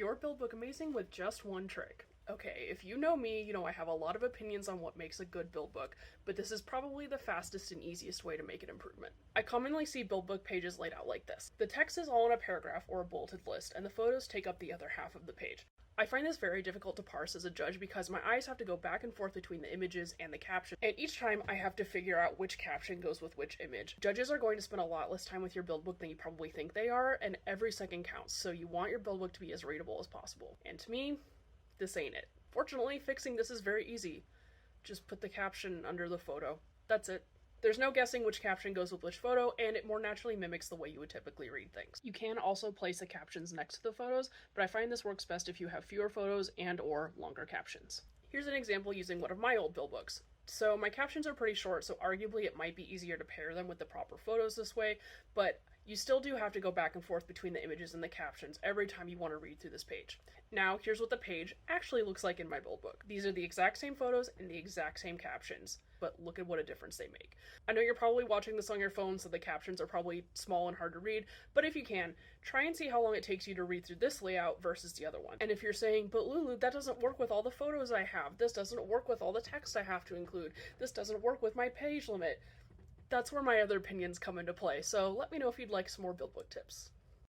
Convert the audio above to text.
your build book amazing with just one trick. Okay, if you know me, you know I have a lot of opinions on what makes a good build book, but this is probably the fastest and easiest way to make an improvement. I commonly see build book pages laid out like this. The text is all in a paragraph or a bulleted list, and the photos take up the other half of the page. I find this very difficult to parse as a judge because my eyes have to go back and forth between the images and the caption, and each time I have to figure out which caption goes with which image. Judges are going to spend a lot less time with your build book than you probably think they are, and every second counts, so you want your build book to be as readable as possible. And to me, this ain't it. Fortunately, fixing this is very easy. Just put the caption under the photo. That's it. There's no guessing which caption goes with which photo, and it more naturally mimics the way you would typically read things. You can also place the captions next to the photos, but I find this works best if you have fewer photos and or longer captions. Here's an example using one of my old build books. So my captions are pretty short, so arguably it might be easier to pair them with the proper photos this way, but you still do have to go back and forth between the images and the captions every time you want to read through this page. Now, here's what the page actually looks like in my build book. These are the exact same photos and the exact same captions, but look at what a difference they make. I know you're probably watching this on your phone, so the captions are probably small and hard to read, but if you can, try and see how long it takes you to read through this layout versus the other one. And if you're saying, but Lulu, that doesn't work with all the photos I have, this doesn't work with all the text I have to include, this doesn't work with my page limit, that's where my other opinions come into play, so let me know if you'd like some more build book tips.